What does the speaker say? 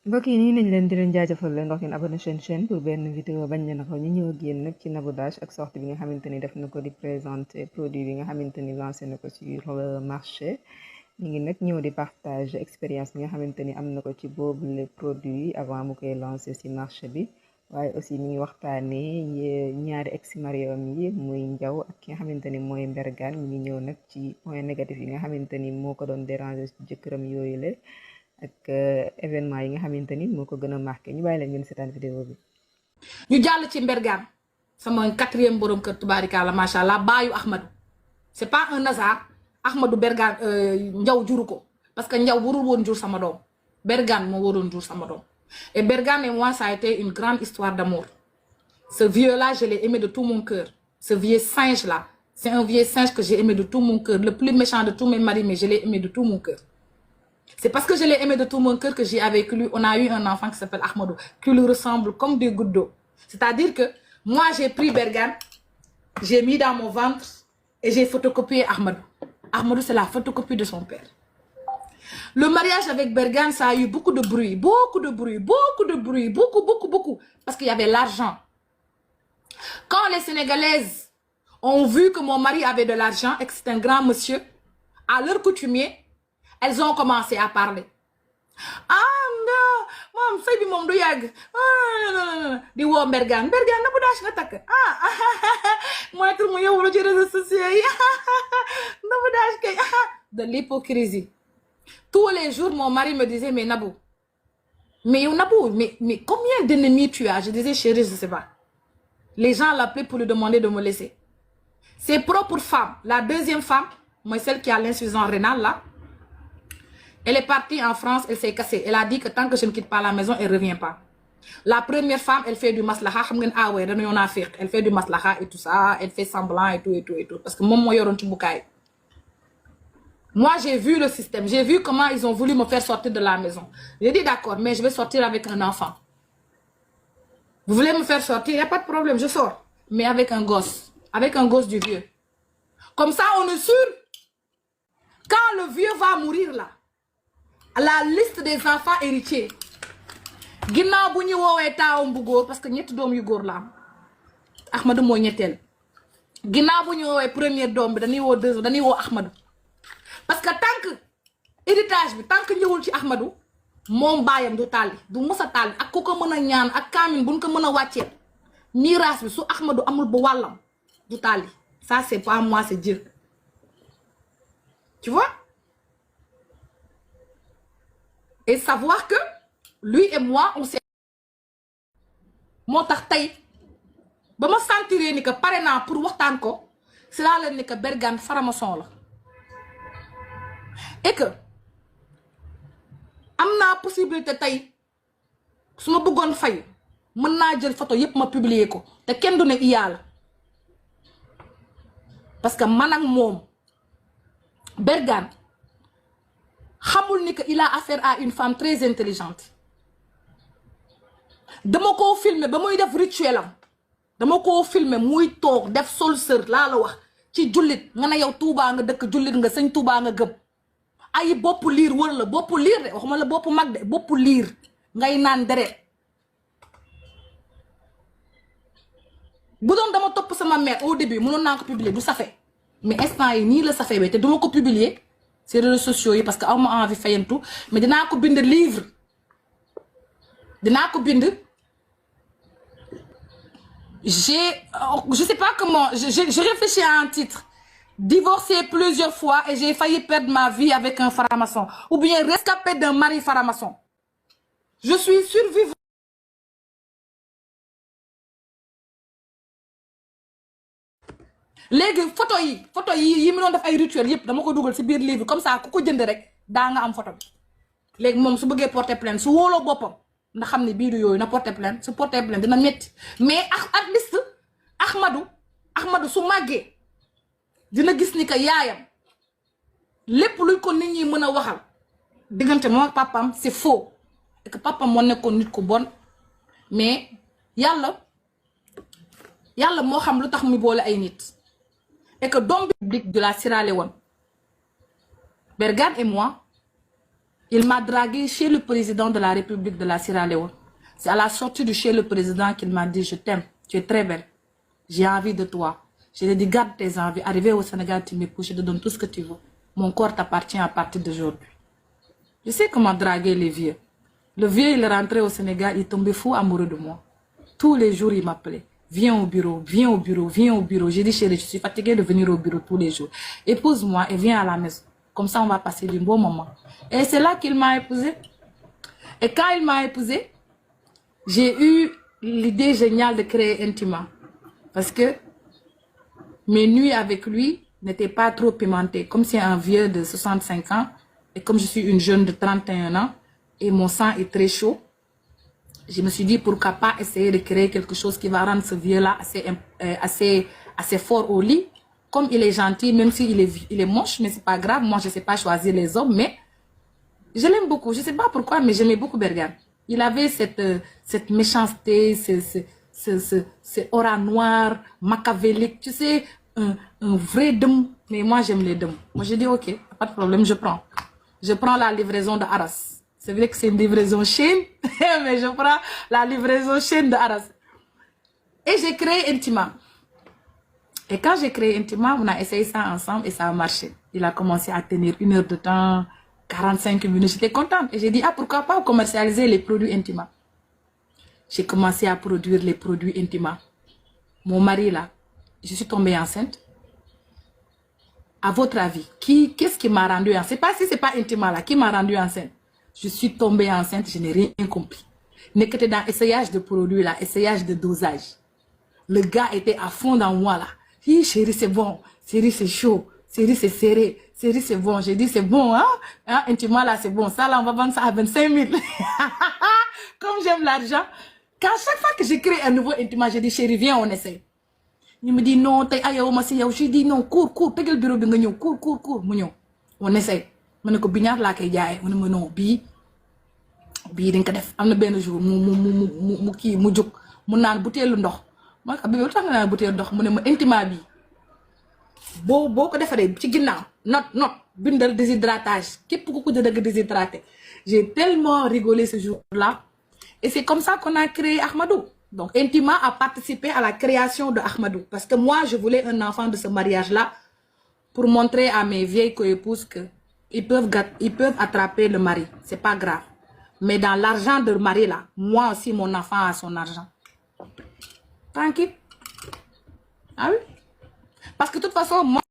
mbokk yi nii nañ leen di leen jaajëfal leen wax ngeen abonné chaîne pour benn vidéo bañ leen ko ñu ñëw ak yéen nag ci Nabou Dash ak sortie bi nga xamante ni def na ko di présenter produit bi nga xamante ni lancé na ko sur le marché ñu ngi nag ñëw di partage expérience bi nga xamante ni am na ko ci boobu le produit avant mu koy lancé ci marché bi waaye aussi mi ngi waxtaanee ñaari ex mariam yi muy Njaw ak ki nga xamante ni mooy Mbergane mi ngi ñëw nag ci point négatif yi nga xamante ni moo ko doon déranger ci jëkkëram yooyu la ak événement yi nga xamante ni moo ko gën a marqué ñu bàyyi leen ngeen seetaan vidéo bi. ñu jàll ci Mbergane sama 4e borom kër tubaarikàlla macha allah baayu Ahmadou c'est pas un hasard Ahmadou Mbergane Njaw juru ko parce que Njaw warul woon jur sama doom Mbergane moo waroon jur sama doom et Mbergane et moi ça a été une grande histoire d'amour. Ce vieux là je l'ai aimé de tout mon cœur. Ce vieux singe là c'est un vieux singe que j'ai aimé de tout mon cœur, le plus méchant de tous mes maris, mais je l'ai aimé de tout mon cœur. C'est parce que je l'ai aimé de tout mon cœur que j'ai avec lui, on a eu un enfant qui s'appelle Ahmadou, qui lui ressemble comme des gouttes d'eau. C'est-à-dire que moi, j'ai pris Mbergane, j'ai mis dans mon ventre et j'ai photocopié Ahmadou. Ahmadou, c'est la photocopie de son père. Le mariage avec Mbergane, ça a eu beaucoup de bruit, beaucoup, parce qu'il y avait l'argent. Quand les Sénégalaises ont vu que mon mari avait de l'argent et que c'est un grand monsieur, à leur coutumier, elles ont commencé à parler. Ah non, mom sëy bi moom du yàgg di woo Mbergane Nabou Dash nga takk mooy tur mu yowulu ci réseaux sociaux yi Nabou Dash kay de l'hypocrisie. Tous les jours mon mari me disait mais Nabou, mais yow Nabou, mais combien d'ennemis tu as? Je disais chérie, je sais pas. Les gens l'appelaient pour lui demander de me laisser. Ses propres femmes, la deuxième femme, moi celle qui a l'insuffisance rénale là, elle est partie en France, elle s'est cassée. Elle a dit que tant que je ne quitte pas la maison, elle ne revient pas. La première femme, elle fait du maslaha. Elle fait du maslaha et tout ça. Elle fait semblant et tout. Parce que moi, j'ai vu le système. J'ai vu comment ils ont voulu me faire sortir de la maison. J'ai dit d'accord, mais je vais sortir avec un enfant. Vous voulez me faire sortir? Il n'y a pas de problème, je sors. Mais avec un gosse. Avec un gosse du vieux. Comme ça, on est sûr. Quand le vieux va mourir là, la liste des enfants héritiers ginnaaw bu ñu woowee taawam bu góor parce que ñetti doom yu góor la am Ahmadou mooy ñetteel ginnaaw bu ñu woowee première doom bi dañuy woo deuxième dañuy woo Ahmadou parce que tant que héritage bi tant que ñëwul ci Ahmadou moom baayam du tàlli du mës a tàlli ak ku ko mën a ñaan ak kaamin buñ ko mën a wàcceel miraas bi su Ahmadou amul ba wàllam du tàlli. Ça c'est pas moi, c'est Dieu. Tu vois? Et savoir que lui et moi, on s'est... Mon tartay, ba ma sentiré ni que paré na pour waxtaan ko, c'est là leen ni que Mbergane faramason la. Et que am naa possibilité tey su ma bëggoon fay mën naa jël photo yépp ma publier ko te kenn du ne iyaa la. Parce que man ak moom Mbergane xamul ni que il a affaire à une femme très intelligente. Dama ko filmer ba muy def rituel am dama ko filmer muy toog def sol sër laa la wax ci jullit nga ne yow Touba nga dëkk jullit nga sëñ Touba nga gëm ay bopp liir wër la bopp liir de waxuma la bopp mag de bopp liir ngay naan deret. Bu doon dama topp sama mère au début mënoon naa ko publier du safe mais instant yi nii la safe bi te duma ko publier sur les réseaux sociaux yi parce que aw ma envie fayantu mais dinaa ko bind livre dinaa ko bind. Je sais pas comment, je réfléchis à un titre. Divorcé plusieurs fois et j'ai failli perdre ma vie avec un franc-maçon. Ou bien rescapé d'un mari franc-maçon. Je suis survivante. Léegi photo yi mu doon def ay rituel yépp dama ko dugal ci biir livre comme ça ku ko jënd rek daa nga am photo bi. Léegi moom su bëggee porter plainte su wóoloo boppam ndax xam ne bii du yooyu na porter plainte su porter plainte dina metti mais at least Ahmadou su màggee dina gis ni que yaayam lépp luñ ko nit ñi mën a waxal diggante moom ak papam c'est faux et que papam moo nekkoon nit ku bon mais yàlla moo xam lu tax mu boole ay nit et que doom public de la Sierra Leone Mbergane et moi Il m'a dragué chez le président de la République de la Sierra Leone. C'est à la sortie de chez le président qu'il m'a dit, je t'aime, tu es très belle. J'ai envie de toi. Je lui ai dit, garde tes envies. Arrivé au Sénégal, tu m'épouses, je te donne tout ce que tu veux. Mon corps t'appartient à partir d'aujourd'hui. Je sais comment draguer les vieux. Le vieux, il est rentré au Sénégal, il tombait fou amoureux de moi. Tous les jours, il m'appelait. Viens au bureau, viens au bureau, viens au bureau. J'ai dit, chérie, je suis fatiguée de venir au bureau tous les jours. Épouse-moi et viens à la maison. Comme ça, on va passer du bon moment. Et c'est là qu'il m'a épousée. Et quand il m'a épousée, j'ai eu l'idée géniale de créer Intima. Parce que mes nuits avec lui n'étaient pas trop pimentées. Comme c'est un vieux de 65 ans, et comme je suis une jeune de 31 ans, et mon sang est très chaud, je me suis dit, pourquoi pas essayer de créer quelque chose qui va rendre ce vieux-là assez fort au lit. Comme il est gentil, même s'il il est moche, mais c'est pas grave. Moi, je ne sais pas choisir les hommes, mais je l'aime beaucoup. Je ne sais pas pourquoi, mais j'aimais beaucoup Bergane. Il avait cette méchanceté, ce aura noir, machiavélique, tu sais, un vrai dôme. Mais moi, j'aime les dômes. Moi, j'ai dit, ok, pas de problème, je prends. Je prends la livraison de Arras. C'est vrai que c'est une livraison chaîne, mais je prends la livraison chaîne de Arras. Et j'ai créé Intima. Et quand j'ai créé Intima, on a essayé ça ensemble et ça a marché. Il a commencé à tenir 1 heure de temps, 45 minutes. J'étais contente. Et j'ai dit, ah, pourquoi pas commercialiser les produits Intima. J'ai commencé à produire les produits Intima. Mon mari, là, je suis tombée enceinte. À votre avis, qu'est-ce qui m'a rendu enceinte? C'est pas si c'est pas Intima, là, qui m'a rendu enceinte? Je suis tombée enceinte, je n'ai rien compris. Mais que dans essayage de produits, là, essayage de dosage. Le gars était à fond dans moi, là. Hi, chérie, c'est bon. Chérie, c'est chaud. Chérie, c'est serré. Chérie, c'est bon. J'ai dit, c'est bon, hein? Intima, là, c'est bon. Ça, là, on va vendre ça à 25 000. Comme j'aime l'argent. Quand chaque fois que j'ai créé un nouveau Intima, j'ai dit, chérie, viens, on essaie. Il me dit, non, t'es ayo, ma si, je dis, non, cours, t'es le bureau, bingo, cours, mounio. On essaie. Je dis, bignard, là, qu'il y a, on me non, bii dañ ko def am na benn jour mu kii mu jóg mu naan butéelu ndox ma ne ko bébé lu tax nga naan butéelu ndox mu ne ma Intima bi boo ko defaree ci ginnaaw not bindal déshydratage képp ku ko dëgg déshydraté. J'ai tellement rigolé ce jour-là et c'est comme ça qu'on a créé Ahmadou. Donc Intima a participé à la création de Ahmadou parce que moi je voulais un enfant de ce mariage-là pour montrer à mes vieilles coépouses que ils peuvent attraper le mari, c'est pas grave. Mais dans l'argent de mari là, moi aussi mon enfant a son argent. Tranquille. Ah oui. Parce que de toute façon, moi